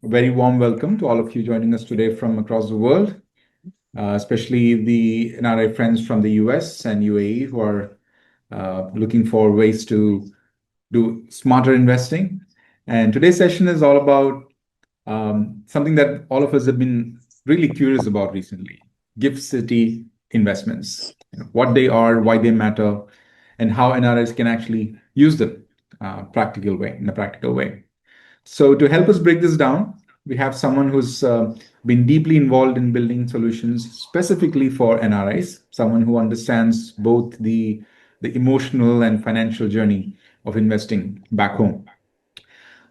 A very warm welcome to all of you joining us today from across the world, especially the NRI friends from the US and UAE who are looking for ways to do smarter investing. And today's session is all about something that all of us have been really curious about recently: gift city investments. What they are, why they matter, and how NRIs can actually use them in a practical way. So, to help us break this down, we have someone who's been deeply involved in building solutions specifically for NRIs, someone who understands both the emotional and financial journey of investing back home.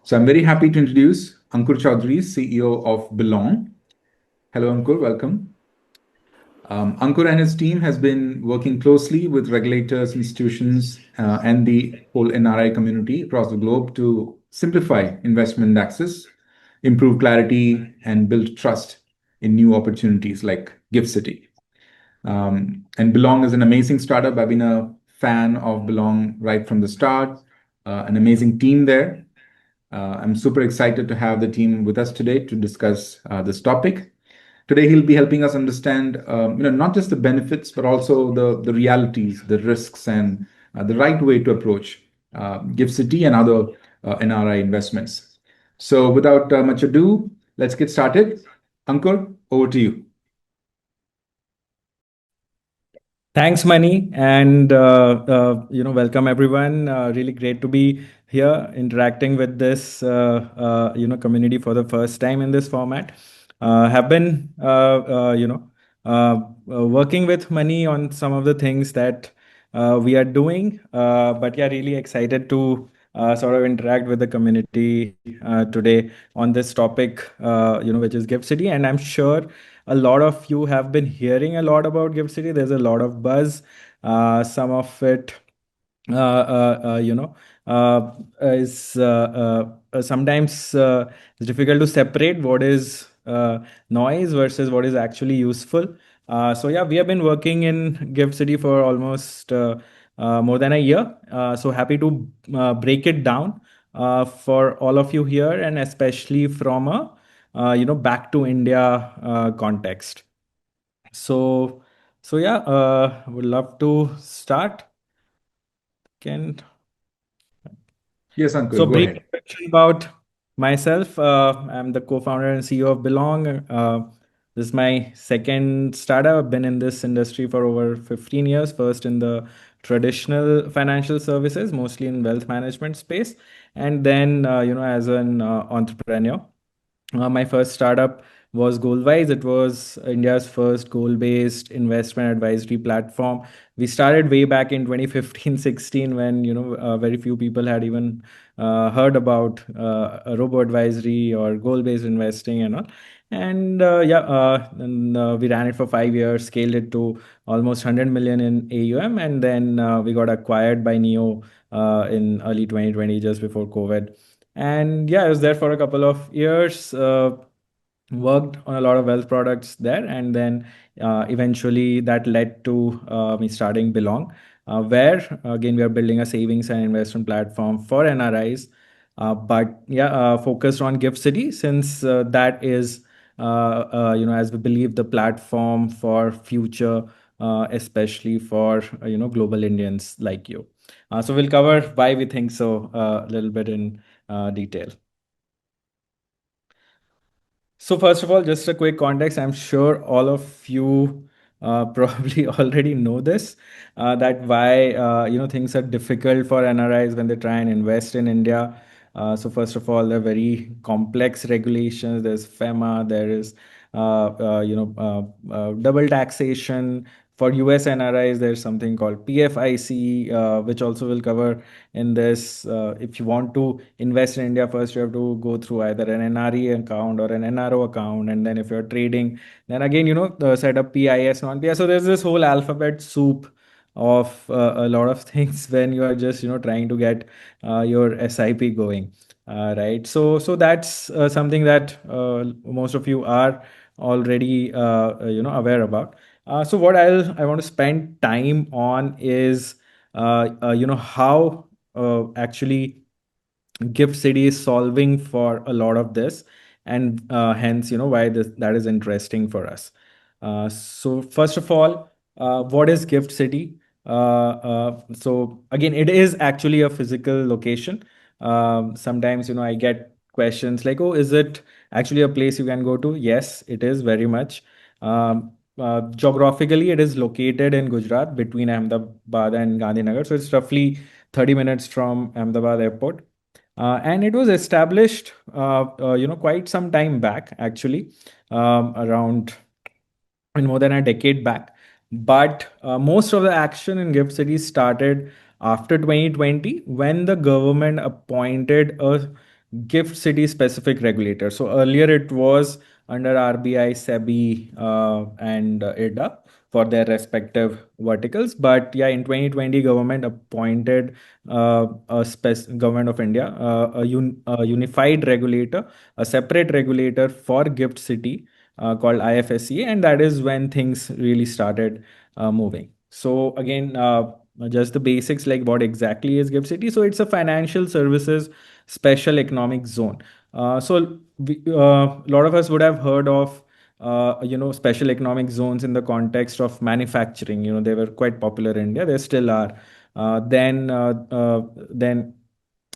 So, I'm very happy to introduce Ankur Chaudhary, CEO of Belong. Hello, Ankur, welcome. Ankur and his team has been working closely with regulators, institutions, and the whole NRI community across the globe to simplify investment access, improve clarity, and build trust in new opportunities like Gift City. And Belong is an amazing startup. I've been a fan of Belong right from the start. An amazing team there. I'm super excited to have the team with us today to discuss this topic. Today, he'll be helping us understand, not just the benefits, but also the realities, the risks, and the right way to approach Gift City and other NRI investments. So, without much ado, let's get started. Ankur, over to you. Thanks, Mani, and welcome everyone. Really great to be here interacting with this community for the first time in this format. Have been working with Mani on some of the things that we are doing, but yeah, really excited to sort of interact with the community today on this topic, which is Gift City, and I'm sure a lot of you have been hearing a lot about Gift City. There's a lot of buzz. Some of it, is sometimes it's difficult to separate what is noise versus what is actually useful. So yeah, we have been working in Gift City for almost more than a year. So happy to break it down for all of you here, and especially from a back to India context. So yeah, would love to start. Can Yes, Ankur, So go brief ahead. introduction about myself. I'm the co-founder and CEO of Belong. This is my second startup. I've been in this industry for over 15 years. First in the traditional financial services, mostly in wealth management space, and then as an entrepreneur. My first startup was Goalwise. It was India's first goal-based investment advisory platform. We started way back in 2015-16 when very few people had even heard about robo advisory or goal-based investing and all. And we ran it for 5 years, scaled it to almost 100 million in AUM, and then we got acquired by Neo in early 2020, just before COVID. And yeah, I was there for a couple of years, worked on a lot of wealth products there. And then eventually that led to me starting Belong, where again, we are building a savings and investment platform for NRIs. But yeah, focused on Gift City, since that is, as we believe, the platform for future, especially for, global Indians like you. So we'll cover why we think so a little bit in detail. So first of all, just a quick context. I'm sure all of you probably already know this, that why things are difficult for NRIs when they try and invest in India. So first of all, there are very complex regulations. There's FEMA. There is double taxation. For US NRIs, there's something called PFIC, which also will cover in this. If you want to invest in India, first you have to go through either an NRE account or an NRO account, and then if you're trading, then again set up PIS, non-PIS. So there's this whole alphabet soup of a lot of things when you are just trying to get your SIP going, right? So that's something that most of you are already aware about. So what I want to spend time on is how actually Gift City is solving for a lot of this, and hence, why that is interesting for us. So first of all, what is Gift City? So again, it is actually a physical location. Sometimes, I get questions like, oh, is it actually a place you can go to? Yes, it is very much. Geographically, it is located in Gujarat between Ahmedabad and Gandhinagar. So it's roughly 30 minutes from Ahmedabad airport. And it was established, quite some time back, actually, around and more than a decade back. But most of the action in Gift City started after 2020 when the government appointed a Gift City specific regulator. So earlier it was under RBI, SEBI, and IRDA for their respective verticals. But yeah, in 2020, government appointed government of India, a unified regulator, a separate regulator for Gift City called IFSC, and that is when things really started moving. So again, just the basics, like what exactly is Gift City? So it's a financial services special economic zone. A lot of us would have heard of special economic zones in the context of manufacturing. They were quite popular in India. They still are. Then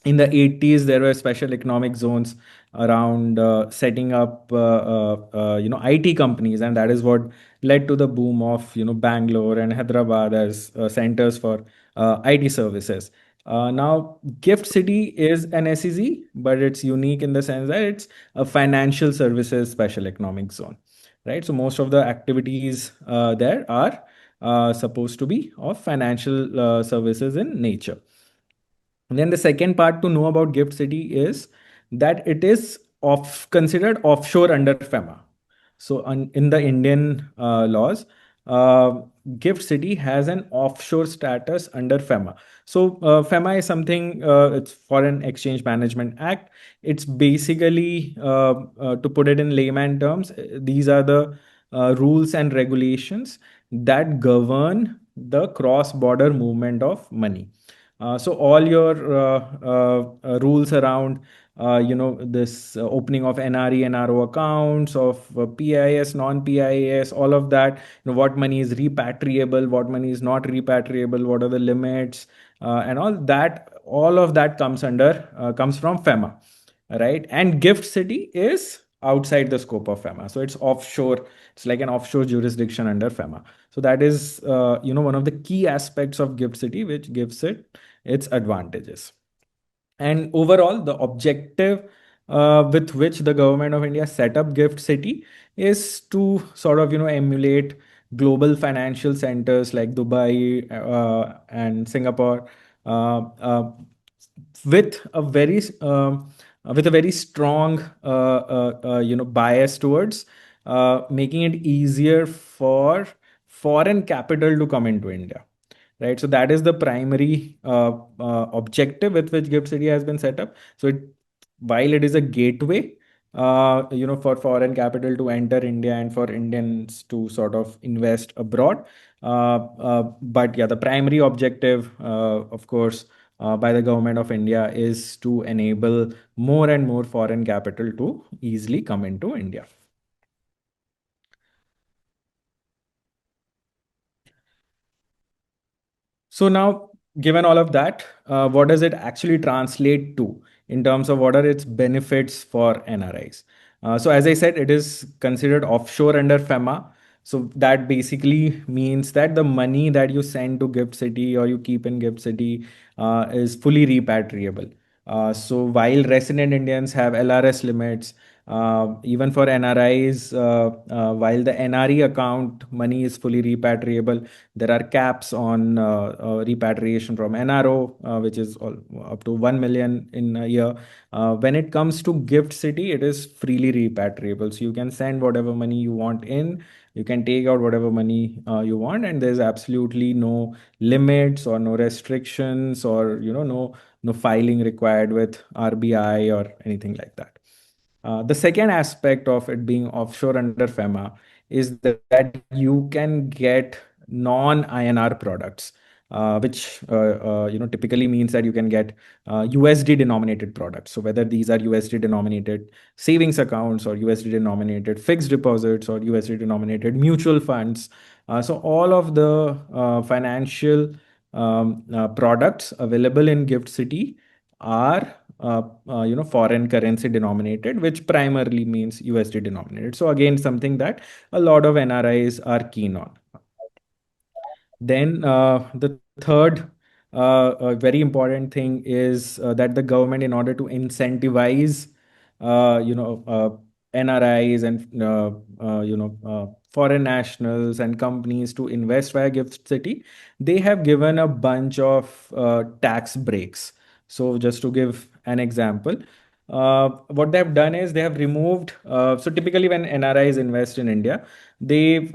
in the 80s there were special economic zones around setting up IT companies, and that is what led to the boom of Bangalore and Hyderabad as centers for IT services. Now Gift City is an SEZ, but it's unique in the sense that it's a financial services special economic zone, right? So most of the activities there are supposed to be of financial services in nature. And then the second part to know about Gift City is that it is considered offshore under FEMA. So in the Indian laws, uh, Gift City has an offshore status under FEMA. So FEMA is something, it's Foreign Exchange Management Act. It's basically, to put it in layman terms, these are the rules and regulations that govern the cross-border movement of money. So all your rules around this opening of NRE and RO accounts, of PIS, non-PIS, all of that, what money is repatriable, what money is not repatriable, what are the limits, and all of that comes from FEMA, right? And Gift City is outside the scope of FEMA, so it's offshore. It's like an offshore jurisdiction under FEMA. So that is one of the key aspects of Gift City, which gives it its advantages. And overall, the objective with which the government of India set up Gift City is to sort of emulate global financial centers like Dubai and Singapore, uh, uh, with a very strong bias towards making it easier for foreign capital to come into India, right? So that is the primary objective with which Gift City has been set up. So while it is a gateway, for foreign capital to enter India and for Indians to sort of invest abroad, but yeah, the primary objective, of course, by the government of India is to enable more and more foreign capital to easily come into India. So now, given all of that, what does it actually translate to in terms of what are its benefits for NRIs? So as I said, it is considered offshore under FEMA. So that basically means that the money that you send to Gift City or you keep in Gift City is fully repatriable. So while resident Indians have LRS limits, even for NRIs, while the NRE account money is fully repatriable, there are caps on repatriation from NRO, which is up to 1 million in a year. When it comes to Gift City, it is freely repatriable. So you can send whatever money you want in, you can take out whatever money you want, and there's absolutely no limits or no restrictions or no filing required with RBI or anything like that. The second aspect of it being offshore under FEMA is that you can get non-INR products. which typically means that you can get USD denominated products. So whether these are USD denominated savings accounts or USD denominated fixed deposits or USD denominated mutual funds. So all of the financial products available in Gift City are foreign currency denominated, which primarily means USD denominated. So again, something that a lot of NRIs are keen on. Then the third very important thing is that the government, in order to incentivize, NRIs and foreign nationals and companies to invest via Gift City, they have given a bunch of tax breaks. So just to give an example, what they have done is they have removed. So typically, when NRIs invest in India, they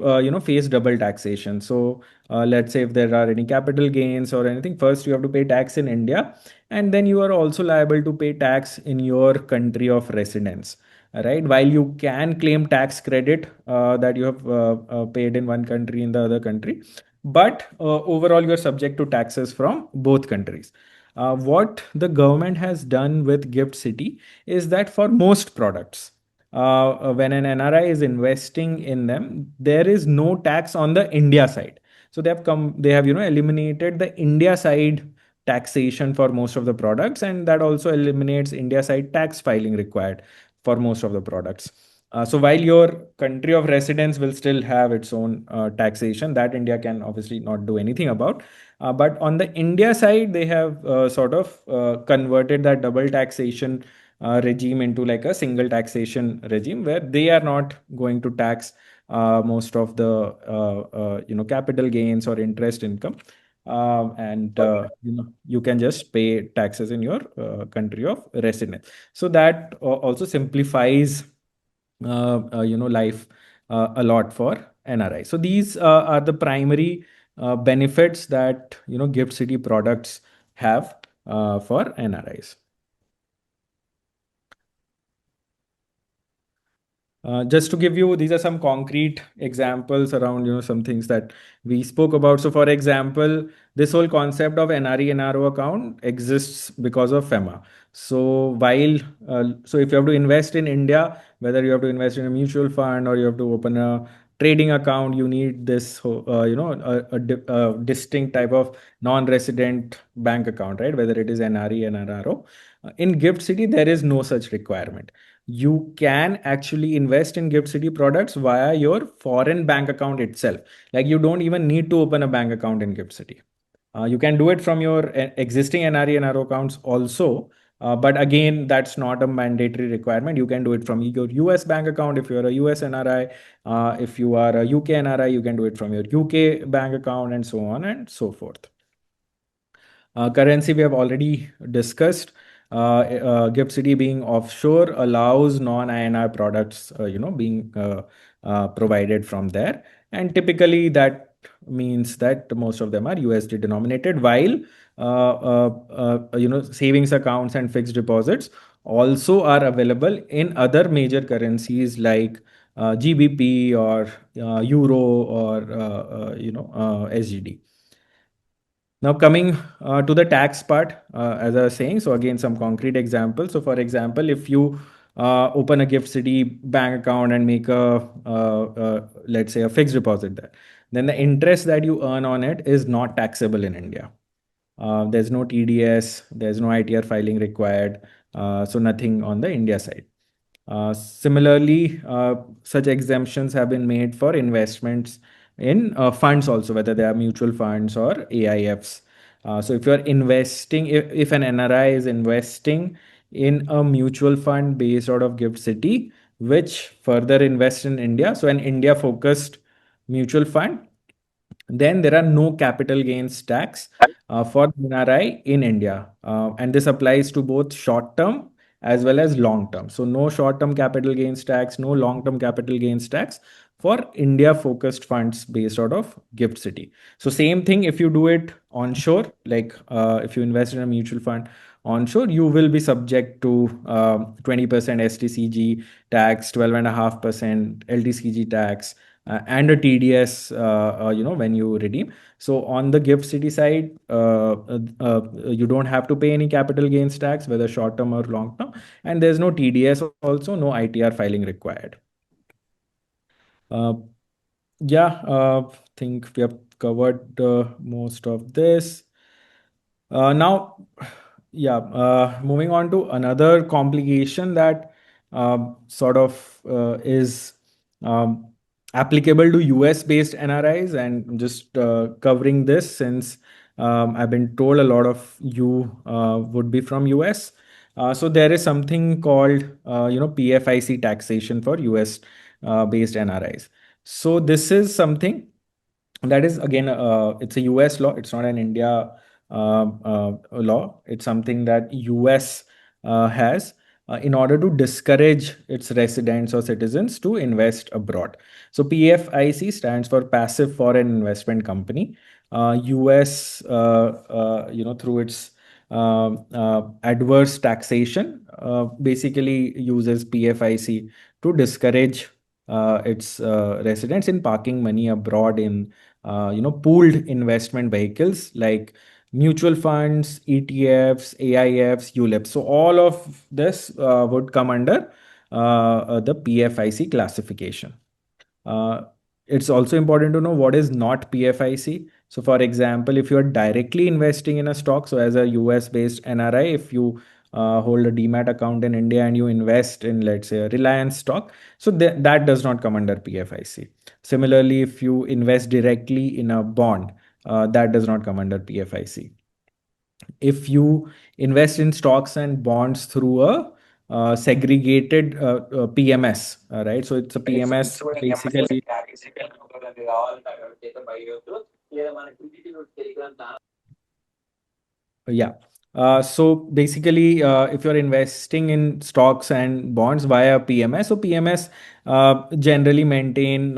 face double taxation. So let's say if there are any capital gains or anything, first you have to pay tax in India, and then you are also liable to pay tax in your country of residence. Right. While you can claim tax credit that you have paid in one country in the other country, but overall you are subject to taxes from both countries. What the government has done with Gift City is that for most products, when an NRI is investing in them, there is no tax on the India side. So they have eliminated the India side taxation for most of the products, and that also eliminates India side tax filing required for most of the products. So while your country of residence will still have its own taxation that India can obviously not do anything about, but on the India side, they have sort of converted that double taxation regime into like a single taxation regime where they are not going to tax most of the capital gains or interest income, and you can just pay taxes in your country of residence. So that also simplifies life a lot for NRI. So these are the primary benefits that Gift City products have for NRIs. Just to give you, these are some concrete examples around some things that we spoke about. So, for example, this whole concept of NRE NRO account exists because of FEMA. So so if you have to invest in India, whether you have to invest in a mutual fund or you have to open a trading account, you need this a distinct type of non-resident bank account, right? Whether it is NRE NRO. In Gift City, there is no such requirement. You can actually invest in Gift City products via your foreign bank account itself. Like, you don't even need to open a bank account in Gift City. You can do it from your existing NRE and NRO accounts also. But again, that's not a mandatory requirement. You can do it from your US bank account if you're a US NRI. If you are a UK NRI, you can do it from your UK bank account, and so on and so forth. Currency we have already discussed. Gift City being offshore allows non-INR products, being provided from there, and typically that means that most of them are USD denominated, while savings accounts and fixed deposits also are available in other major currencies like GBP or Euro or SGD. Now, coming to the tax part, as I was saying, so again, some concrete examples. So, for example, if you open a Gift City bank account and make let's say, a fixed deposit there, then the interest that you earn on it is not taxable in India. There's no TDS, there's no ITR filing required, so nothing on the India side. Similarly, such exemptions have been made for investments in funds also, whether they are mutual funds or AIFs. So if you're investing, if an NRI is investing in a mutual fund based out of Gift City, which further invests in India, so an India focused mutual fund, then there are no capital gains tax for NRI in India. And this applies to both short term as well as long term. So, no short term capital gains tax, no long term capital gains tax for India focused funds based out of Gift City. So, same thing if you do it onshore, like if you invest in a mutual fund onshore, you will be subject to 20% STCG tax, 12.5% LTCG tax, and a TDS, when you redeem. So on the GIFT City side, you don't have to pay any capital gains tax, whether short term or long term, and there's no TDS, also no ITR filing required. Uh, yeah, think we have covered most of this. Now, yeah, moving on to another complication that sort of is um, applicable to US based NRIs, and just covering this since I've been told a lot of you would be from US. So there is something called PFIC taxation for US based NRIs. So this is something that is, again, it's a US law. It's not an India law. It's something that US has in order to discourage its residents or citizens to invest abroad. So PFIC stands for Passive Foreign Investment Company. US, through its adverse taxation, basically uses PFIC to discourage its residents in parking money abroad in pooled investment vehicles like mutual funds, ETFs, AIFs, ULIPs. So all of this would come under the PFIC classification. Uh, it's also important to know what is not PFIC. So, for example, if you are directly investing in a stock, so as a US based NRI, if you hold a demat account in India and you invest in, let's say, a Reliance stock, so that does not come under PFIC. Similarly, if you invest directly in a bond, that does not come under PFIC. If you invest in stocks and bonds through a segregated PMS, right? So it's a PMS basically. Yeah. So basically, if you're investing in stocks and bonds via PMS, so PMS generally maintain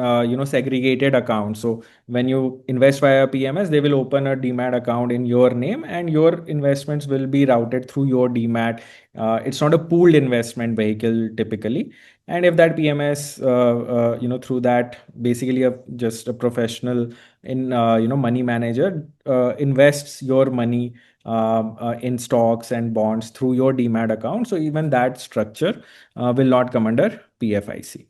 segregated accounts. So when you invest via PMS, they will open a demat account in your name, and your investments will be routed through your demat. It's not a pooled investment vehicle typically. And if that PMS, through that, basically just a professional in money manager invests your money in stocks and bonds through your demat account. So even that structure will not come under PFIC.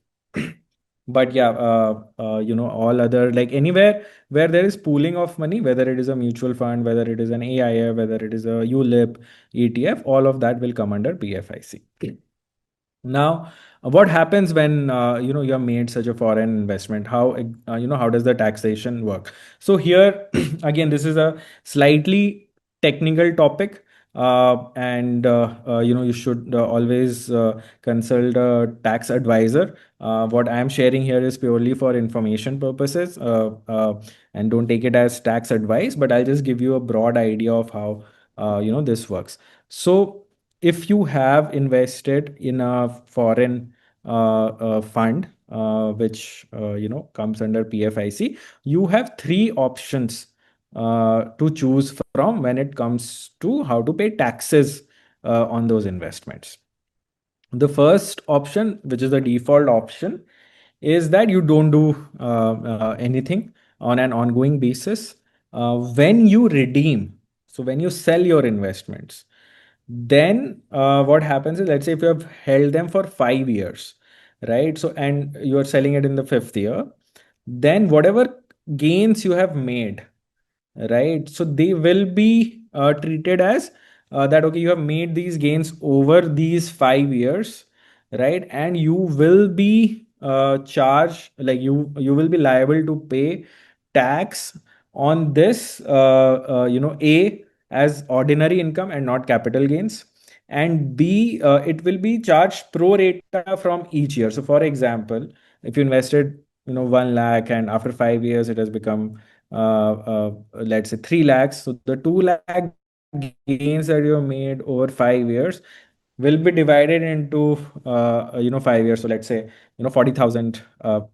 But yeah, all other, like anywhere where there is pooling of money, whether it is a mutual fund, whether it is an AIF, whether it is a ULIP, ETF, all of that will come under PFIC. Now, what happens when you have made such a foreign investment? How does the taxation work? So here again, this is a slightly technical topic, and you should always consult a tax advisor. What I am sharing here is purely for information purposes, and don't take it as tax advice. But I'll just give you a broad idea of how this works. So if you have invested in a foreign fund, which comes under PFIC, you have three options to choose from when it comes to how to pay taxes on those investments. The first option, which is the default option, is that you don't do anything on an ongoing basis. When you redeem, so when you sell your investments, then what happens is, let's say if you have held them for 5 years, right? So, and you are selling it in the fifth year, then whatever gains you have made, right? So they will be treated as that, okay, you have made these gains over these 5 years, right? And you will be charged, like you will be liable to pay tax on this, A, as ordinary income and not capital gains, and B, it will be charged pro rata from each year. So for example, if you invested 1 lakh, and after 5 years it has become let's say 3 lakhs. So the 2 lakh gains that you have made over 5 years will be divided into 5 years. So let's say 40,000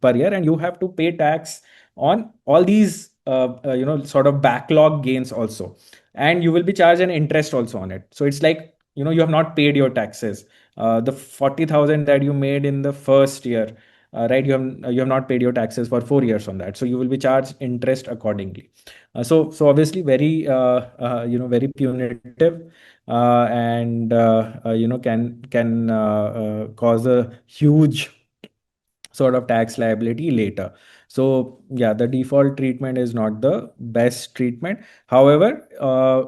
per year, and you have to pay tax on all these sort of backlog gains also, and you will be charged an interest also on it. So it's like you have not paid your taxes. The 40,000 that you made in the first year, right? You have not paid your taxes for 4 years on that, so you will be charged interest accordingly. So obviously very very punitive, and can cause a huge sort of tax liability later. So yeah, the default treatment is not the best treatment. However,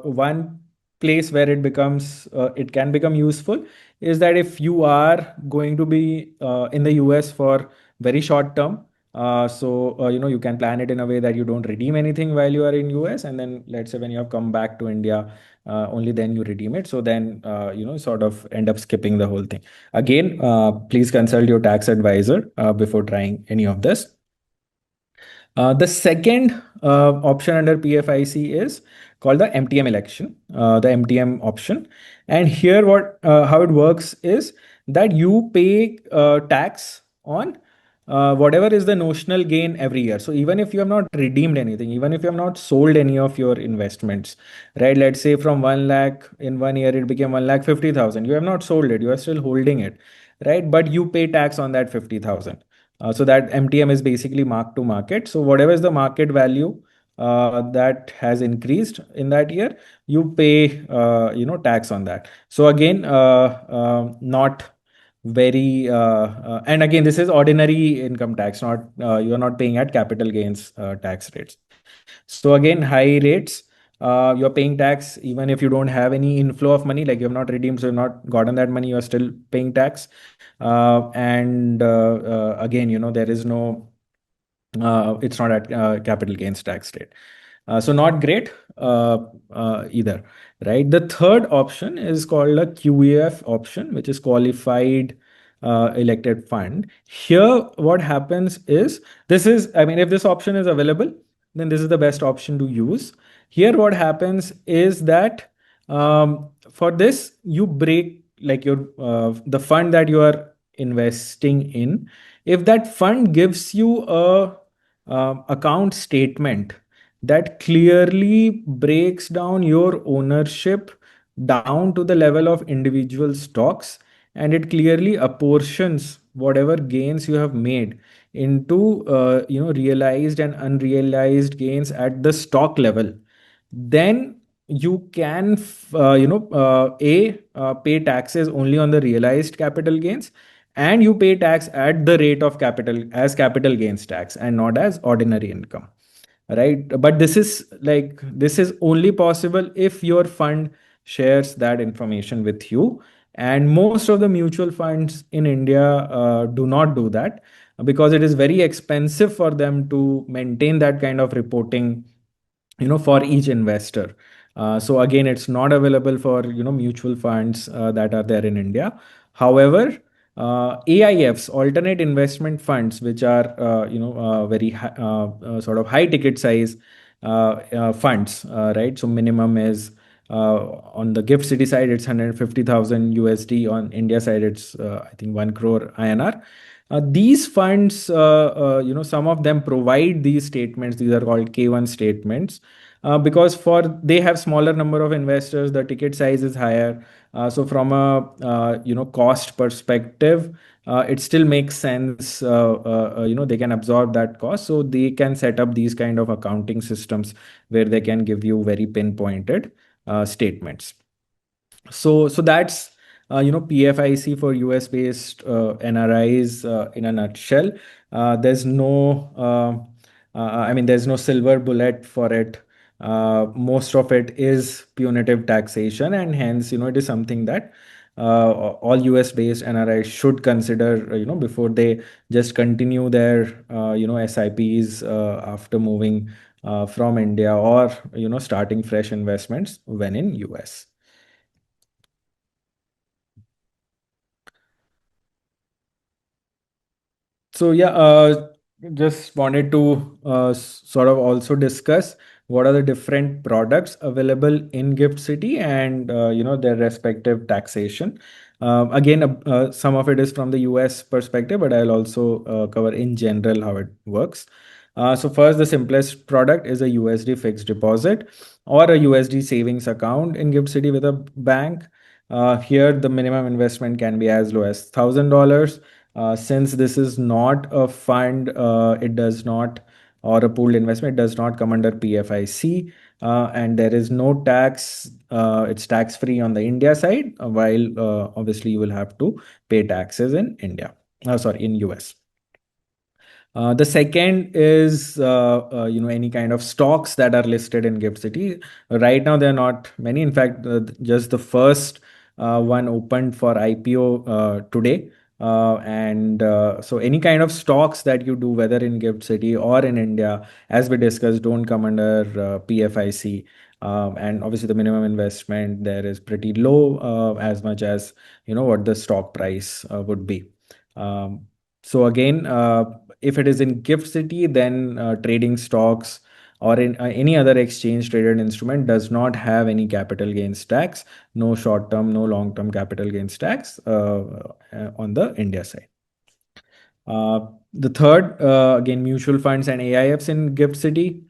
one place where it can become useful is that if you are going to be in the US for very short term, you can plan it in a way that you don't redeem anything while you are in US, and then let's say when you have come back to India, only then you redeem it. So then sort of end up skipping the whole thing. Again, please consult your tax advisor before trying any of this. The second option under PFIC is called the MTM election, the MTM option. And here, how it works is that you pay tax on whatever is the notional gain every year. So even if you have not redeemed anything, even if you have not sold any of your investments, right? Let's say from 1 lakh in 1 year it became 1,50,000. You have not sold it; you are still holding it, right? But you pay tax on that 50,000. So that MTM is basically mark to market. So whatever is the market value that has increased in that year, you pay tax on that. So again, not very and again, this is ordinary income tax, not you are not paying at capital gains tax rates. So again, high rates. You're paying tax even if you don't have any inflow of money, like you have not redeemed, so you've not gotten that money, you are still paying tax. And again, there is no, it's not at capital gains tax rate. So not great either, right? The third option is called a QEF option, which is qualified elected fund. Here, what happens is, I mean, if this option is available, then this is the best option to use. Here, what happens is that for this, you break like the fund that you are investing in. If that fund gives you a account statement that clearly breaks down your ownership down to the level of individual stocks, and it clearly apportions whatever gains you have made into realized and unrealized gains at the stock level, then you can pay taxes only on the realized capital gains, and you pay tax at the rate of capital gains tax and not as ordinary income, right? But this is only possible if your fund shares that information with you, and most of the mutual funds in India do not do that, because it is very expensive for them to maintain that kind of reporting for each investor. So again, it's not available for mutual funds that are there in India. However, AIFs, alternate investment funds, which are very sort of high ticket size funds, right? So minimum is on the GIFT City side, it's 150,000 USD. On India side, it's I think 1 crore INR. These funds, some of them provide these statements. These are called K1 statements, because they have smaller number of investors, the ticket size is higher. So from a cost perspective, it still makes sense. They can absorb that cost, so they can set up these kind of accounting systems where they can give you very pinpointed statements. So that's PFIC for US based NRIs in a nutshell. There's no there's no silver bullet for it. Most of it is punitive taxation, and hence it is something that all US based NRIs should consider before they just continue their SIPs after moving from India, or starting fresh investments when in US. So yeah, just wanted to sort of also discuss what are the different products available in Gift City, and their respective taxation. Again, some of it is from the US perspective, but I'll also cover in general how it works. So first, the simplest product is a USD fixed deposit or a USD savings account in Gift City with a bank. Here, the minimum investment can be as low as $1,000. Since this is not a fund, it does not, or a pooled investment, it does not come under PFIC, and there is no tax. It's tax free on the India side, while obviously you will have to pay taxes in India. Sorry, in US. The second is any kind of stocks that are listed in Gift City. Right now, there are not many. In fact, just the first one opened for IPO today. And so any kind of stocks that you do, whether in Gift City or in India, as we discussed, don't come under PFIC. And obviously, the minimum investment there is pretty low, as much as what the stock price would be. So again, if it is in Gift City, then trading stocks or in any other exchange traded instrument does not have any capital gains tax, no short term, no long term capital gains tax on the India side. The third, again, mutual funds and AIFs in Gift City.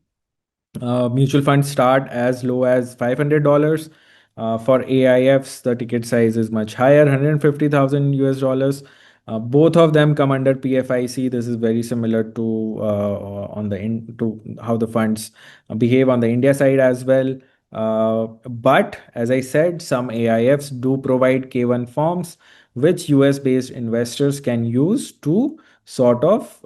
Mutual funds start as low as $500. For AIFs, the ticket size is much higher, 150,000 US dollars. Both of them come under PFIC. This is very similar to to how the funds behave on the India side as well. But as I said, some AIFs do provide K1 forms, which US based investors can use to sort of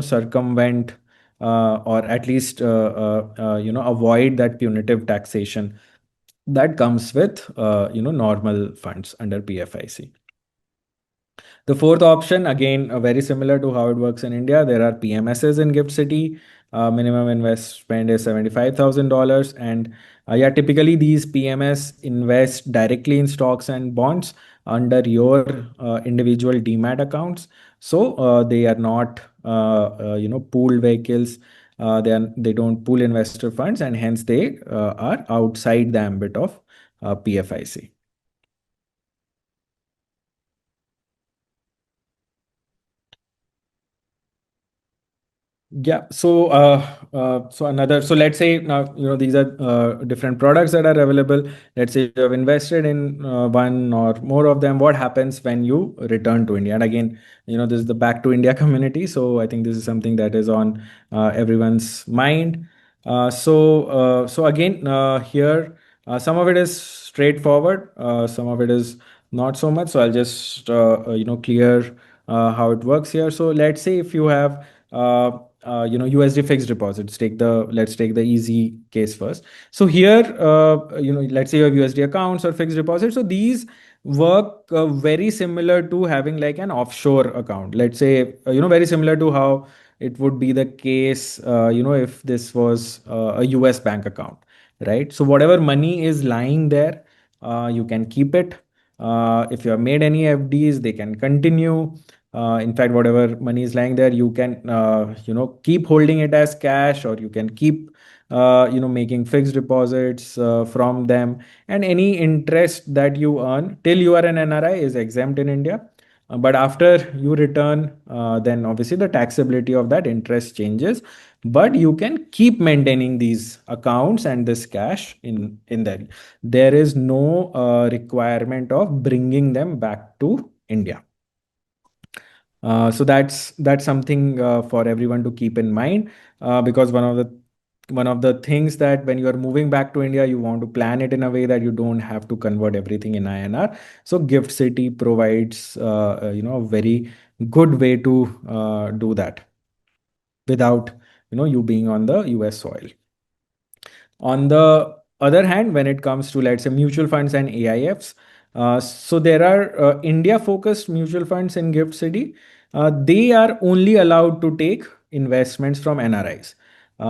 circumvent or at least avoid that punitive taxation that comes with normal funds under PFIC. The fourth option, again, very similar to how it works in India, there are PMSs in Gift City. Minimum investment is $75,000. And yeah, typically these PMS invest directly in stocks and bonds under your individual demat accounts. So they are not, pooled vehicles. They don't pool investor funds, and hence they are outside the ambit of PFIC. Yeah. So let's say now, these are different products that are available. Let's say you have invested in one or more of them. What happens when you return to India? And again, this is the back to India community. So I think this is something that is on everyone's mind. So again, here, some of it is straightforward. Some of it is not so much. So I'll just, clear how it works here. So let's say if you have USD fixed deposits. Let's take the easy case first. So here, let's say you have USD accounts or fixed deposits. So these work very similar to having like an offshore account. Let's say, very similar to how it would be the case, if this was a US bank account, right? So whatever money is lying there, you can keep it. If you have made any FDs, they can continue. In fact, whatever money is lying there, you can keep holding it as cash, or you can keep making fixed deposits from them. And any interest that you earn till you are an NRI is exempt in India. But after you return, then obviously the taxability of that interest changes. But you can keep maintaining these accounts and this cash in there. There is no requirement of bringing them back to India. So that's something for everyone to keep in mind, because one of the things that when you are moving back to India, you want to plan it in a way that you don't have to convert everything in INR. So Gift City provides a very good way to do that without you being on the US soil. On the other hand, when it comes to, let's say, mutual funds and AIFs, so there are India-focused mutual funds in Gift City. They are only allowed to take investments from NRIs.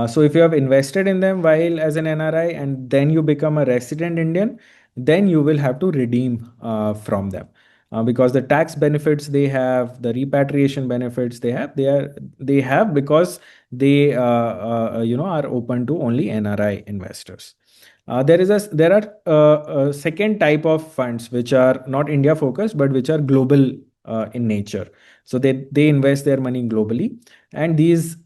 So if you have invested in them while as an NRI and then you become a resident Indian, then you will have to redeem from them. Because the tax benefits they have, the repatriation benefits they have because they are open to only NRI investors. There are a second type of funds which are not India focused but which are global in nature. So they invest their money globally, and these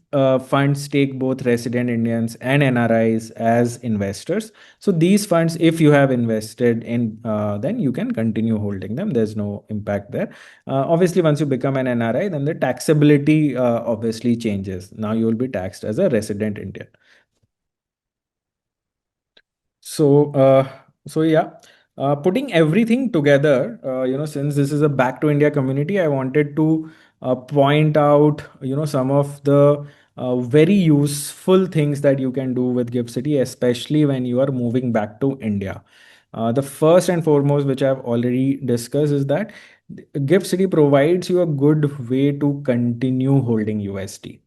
funds take both resident Indians and NRIs as investors. So these funds, if you have invested in, then you can continue holding them. There's no impact there. Obviously, once you become an NRI, then the taxability obviously changes. Now you will be taxed as a resident Indian. So, yeah, putting everything together, since this is a back to India community, I wanted to point out, some of the very useful things that you can do with Gift City, especially when you are moving back to India. The first and foremost, which I've already discussed, is that Gift City provides you a good way to continue holding USD,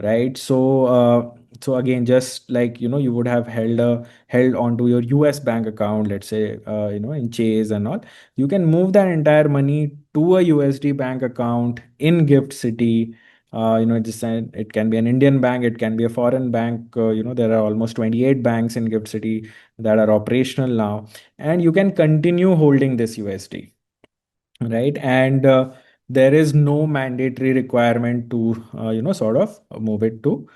right? So again, just like you would have held onto your US bank account, let's say, in Chase and all, you can move that entire money to a USD bank account in Gift City. It can be an Indian bank, it can be a foreign bank. There are almost 28 banks in Gift City that are operational now, and you can continue holding this USD, right? And there is no mandatory requirement to sort of move it to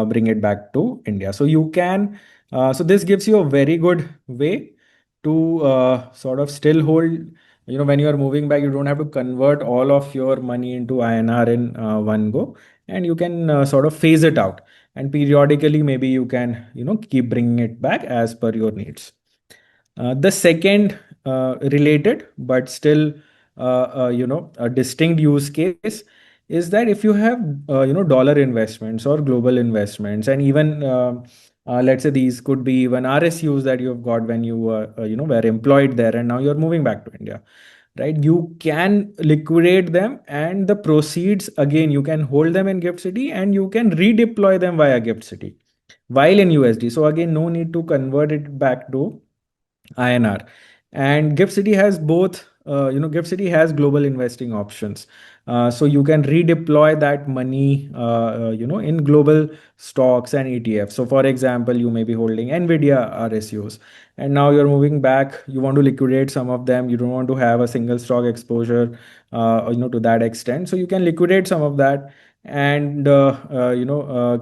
bring it back to India. So you can so this gives you a very good way to sort of still hold, when you are moving back, you don't have to convert all of your money into INR in one go, and you can sort of phase it out, and periodically maybe you can keep bringing it back as per your needs. The second related but still a distinct use case is that if you have dollar investments or global investments, and even let's say these could be even RSUs that you have got when you were employed there and now you're moving back to India, right? You can liquidate them, and the proceeds, again, you can hold them in Gift City and you can redeploy them via Gift City while in USD. So again, no need to convert it back to INR. And Gift City has both, Gift City has global investing options. So you can redeploy that money, in global stocks and ETFs. So for example, you may be holding NVIDIA RSUs, and now you're moving back. You want to liquidate some of them. You don't want to have a single stock exposure, to that extent. So you can liquidate some of that and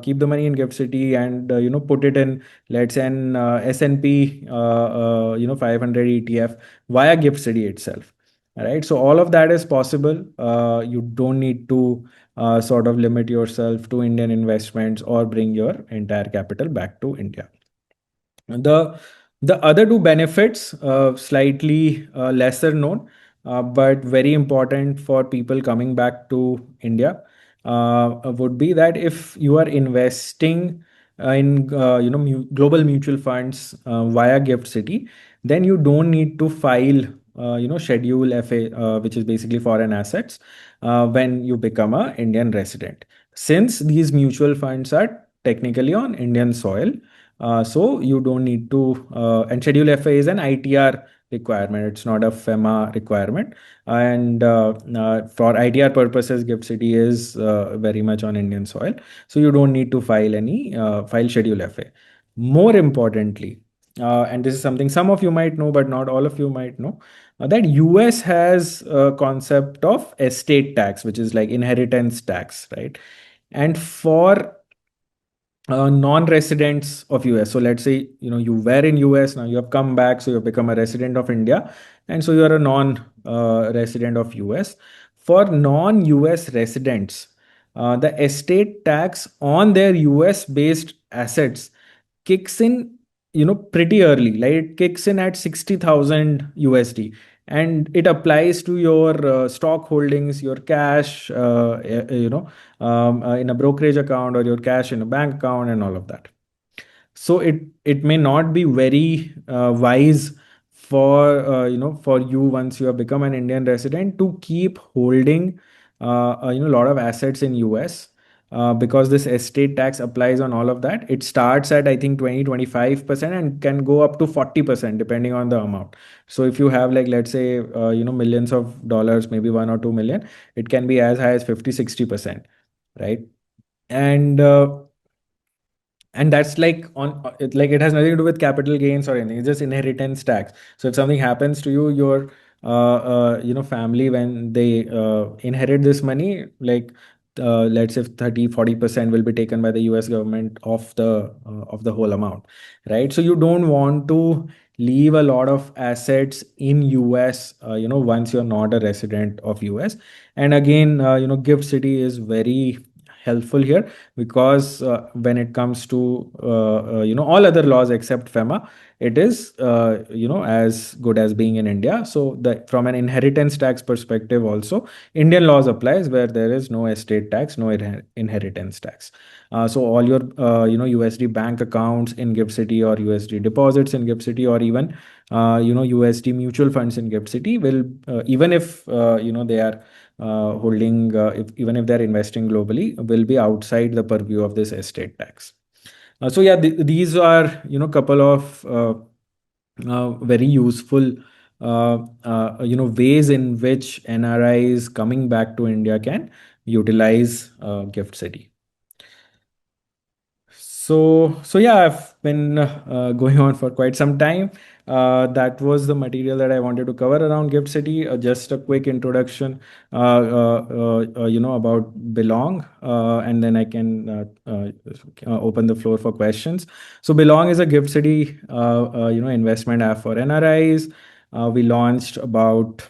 keep the money in Gift City and put it in, let's say, an S&P 500 ETF via Gift City itself. All right, so all of that is possible. You don't need to sort of limit yourself to Indian investments or bring your entire capital back to India. The the other two benefits, slightly lesser known, but very important for people coming back to India, would be that if you are investing in global mutual funds via Gift City, then you don't need to file Schedule FA, which is basically foreign assets, when you become a Indian resident, since these mutual funds are technically on Indian soil. So you don't need to, and Schedule FA is an ITR requirement. It's not a FEMA requirement. And for ITR purposes, Gift City is very much on Indian soil. So you don't need to file Schedule FA. More importantly, and this is something some of you might know, but not all of you might know, that US has a concept of estate tax, which is like inheritance tax, right? And for non-residents of US. So let's say you were in US, now you have come back, so you have become a resident of India, and so you are a non-resident of US. For non-US residents, the estate tax on their US-based assets kicks in, pretty early. Like it kicks in at 60,000 USD, and it applies to your stock holdings, your cash, in a brokerage account, or your cash in a bank account, and all of that. So it may not be very wise for for you, once you have become an Indian resident, to keep holding a lot of assets in US, because this estate tax applies on all of that. It starts at, I think, 20-25% and can go up to 40% depending on the amount. So if you have, like, let's say, millions of dollars, maybe 1 or 2 million, it can be as high as 50-60%, right? And that's like it has nothing to do with capital gains or anything. It's just inheritance tax. So if something happens to you, your family, when they inherit this money, like let's say 30-40% will be taken by the US government of the whole amount, right? So you don't want to leave a lot of assets in US, once you're not a resident of US. And again, Gift City is very helpful here, because when it comes to all other laws except FEMA, it is as good as being in India. So that from an inheritance tax perspective also, Indian laws applies, where there is no estate tax, no inheritance tax. So all your USD bank accounts in Gift City, or USD deposits in Gift City, or even USD mutual funds in Gift City will, even if they are holding, even if they're investing globally, will be outside the purview of this estate tax. So yeah, these are couple of very useful ways in which NRIs coming back to India can utilize Gift City. So yeah, I've been going on for quite some time. That was the material that I wanted to cover around Gift City. Just a quick introduction, about Belong, and then I can open the floor for questions. So Belong is a Gift City, investment app for NRIs. We launched about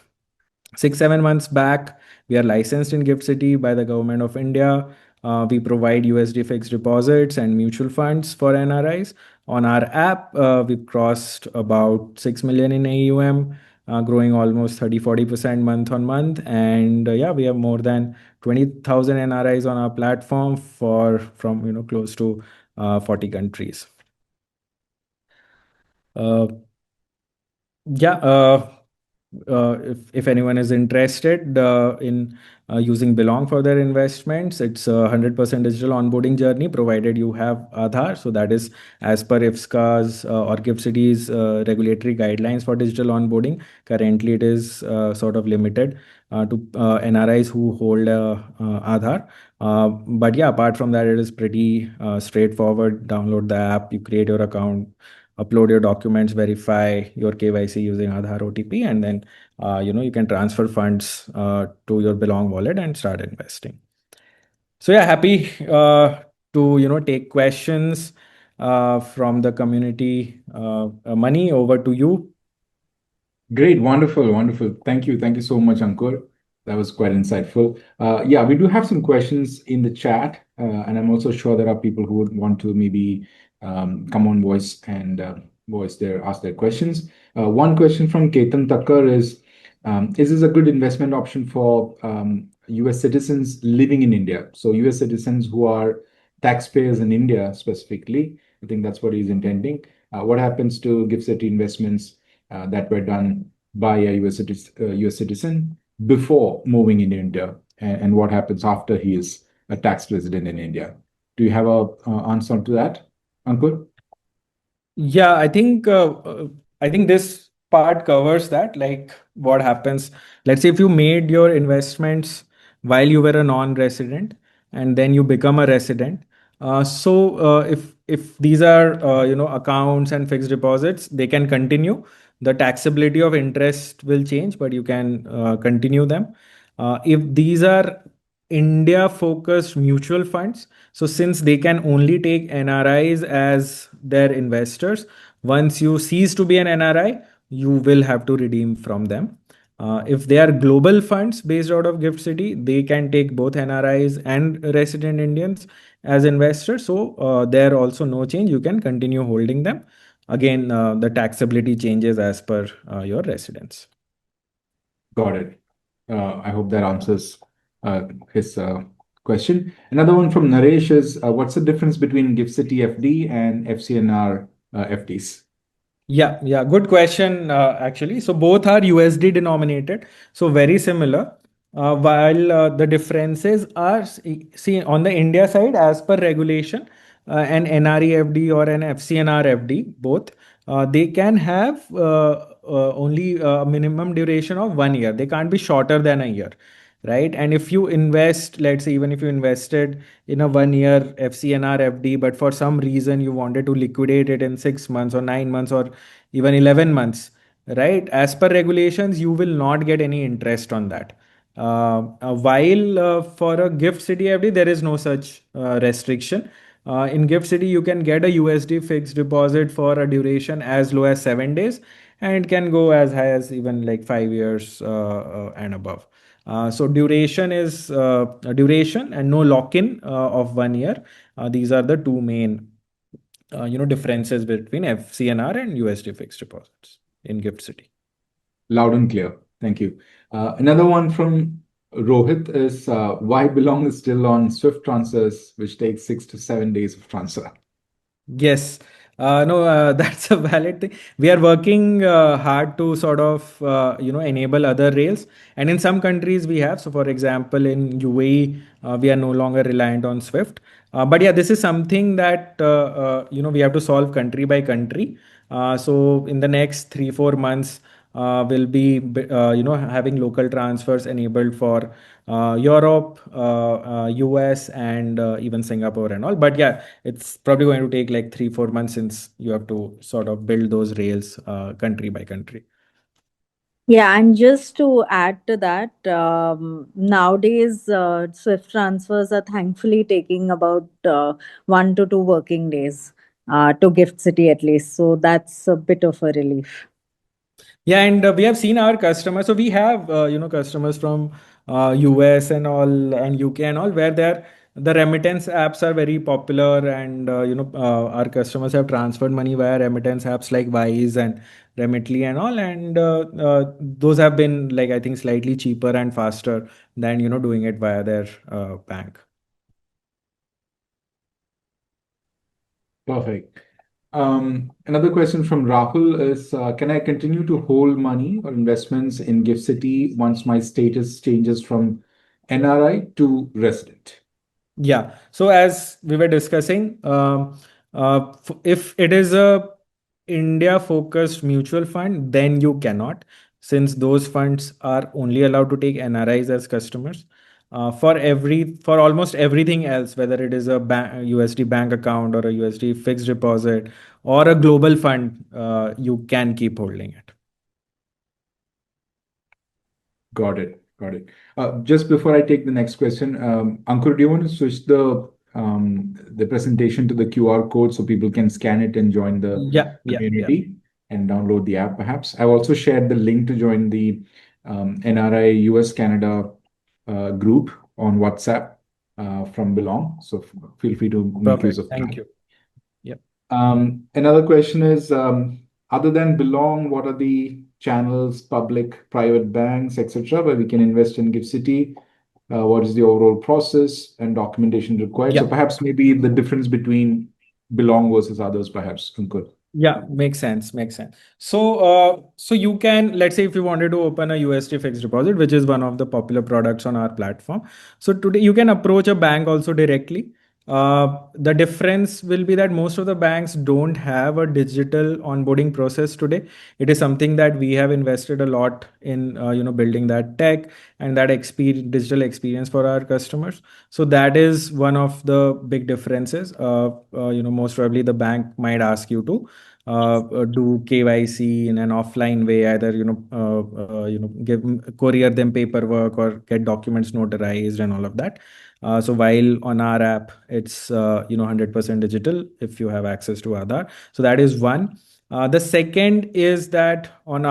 6-7 months back. We are licensed in Gift City by the government of India. We provide USD fixed deposits and mutual funds for NRIs. On our app, we've crossed about 6 million in AUM, growing almost 30-40% month on month. And yeah, we have more than 20,000 NRIs on our platform from close to 40 countries. Uh, yeah. If anyone is interested in using Belong for their investments, it's a 100% digital onboarding journey, provided you have Aadhaar. So that is as per IFSC's or Gift City's regulatory guidelines for digital onboarding. Currently, it is sort of limited to NRIs who hold Aadhaar. But yeah, apart from that, it is pretty straightforward. Download the app, you create your account, upload your documents, verify your KYC using Aadhaar OTP, and then you can transfer funds to your Belong wallet and start investing. So yeah, happy to take questions from the community. Money, over to you. Great, wonderful, wonderful. Thank you. Thank you so much, Ankur. That was quite insightful. Yeah, we do have some questions in the chat, and I'm also sure there are people who would want to maybe come on voice and ask their questions. One question from Ketan Thakkar is this a good investment option for US citizens living in India? So US citizens who are taxpayers in India specifically, I think that's what he's intending. What happens to Gift City investments that were done by a US citizen before moving in India, and what happens after he is a tax resident in India? Do you have a answer to that, Ankur? Yeah, I think this part covers that. Like, what happens? Let's say if you made your investments while you were a non-resident, and then you become a resident. If these are accounts and fixed deposits, they can continue. The taxability of interest will change, but you can continue them. If these are India focused mutual funds, so since they can only take NRIs as their investors, once you cease to be an NRI, you will have to redeem from them. If they are global funds based out of Gift City, they can take both NRIs and resident Indians as investors. So there also no change. You can continue holding them. Again, the taxability changes as per your residence. Got it. I hope that answers his question. Another one from Naresh is, what's the difference between Gift City FD and FCNR FDs? Yeah, good question, actually. So both are USD denominated, so very similar. While the differences are, see, on the India side, as per regulation, an NREFD or an FCNR FD, both, they can have only a minimum duration of 1 year. They can't be shorter than a year, right? And if you invest, let's say, even if you invested in a 1 year FCNR FD, but for some reason you wanted to liquidate it in 6 months or 9 months or even 11 months, right? As per regulations, you will not get any interest on that. While for a Gift City FD, there is no such restriction. In Gift City, you can get a USD fixed deposit for a duration as low as 7 days, and it can go as high as even like 5 years and above. So duration is a duration and no lock-in of 1 year. These are the two main differences between FCNR and USD fixed deposits in Gift City. Loud and clear. Thank you. Another one from Rohit is why Belong is still on Swift transfers, which takes 6 to 7 days of transfer. Yes. No, that's a valid thing. We are working hard to sort of, enable other rails. And in some countries we have. So, for example, in UAE, we are no longer reliant on Swift. But yeah, this is something that, we have to solve country by country. So in the next 3, 4 months, we'll be, having local transfers enabled for Europe, US, and even Singapore and all. But yeah, it's probably going to take like 3, 4 months since you have to sort of build those rails country by country. Yeah, and just to add to that, nowadays Swift transfers are thankfully taking about 1 to 2 working days to Gift City at least. So that's a bit of a relief. Yeah, and we have seen our customers. So we have customers from US and all and UK and all where the remittance apps are very popular, and our customers have transferred money via remittance apps like Wise and Remitly and all, and those have been like I think slightly cheaper and faster than doing it via their bank. Perfect. Another question from Rahul is, can I continue to hold money or investments in Gift City once my status changes from NRI to resident? Yeah. So as we were discussing, if it is a India focused mutual fund, then you cannot, since those funds are only allowed to take NRIs as customers. For almost everything else, whether it is a USD bank account or a USD fixed deposit or a global fund, you can keep holding it. Got it. Got it. Just before I take the next question, Ankur, do you want to switch the presentation to the QR code so people can scan it and join the Yeah. community and download the app, perhaps? I've also shared the link to join the NRI US Canada group on WhatsApp from Belong. So feel free to make use Perfect. of Thank that. you. Yeah. Another question is, other than Belong, what are the channels, public, private banks, etc., where we can invest in Gift City? What is the overall process and documentation required? So Yeah. perhaps maybe the difference between Belong versus others, perhaps, Ankur. Yeah, makes sense. Makes sense. So, so you can, let's say, if you wanted to open a USD fixed deposit, which is one of the popular products on our platform. So today you can approach a bank also directly. The difference will be that most of the banks don't have a digital onboarding process today. It is something that we have invested a lot in, building that tech and that digital experience for our customers. So that is one of the big differences. Most probably the bank might ask you to do KYC in an offline way, either courier them paperwork or get documents notarized and all of that. So while on our app, it's 100% digital if you have access to Aadhaar. So that is one. The second is that on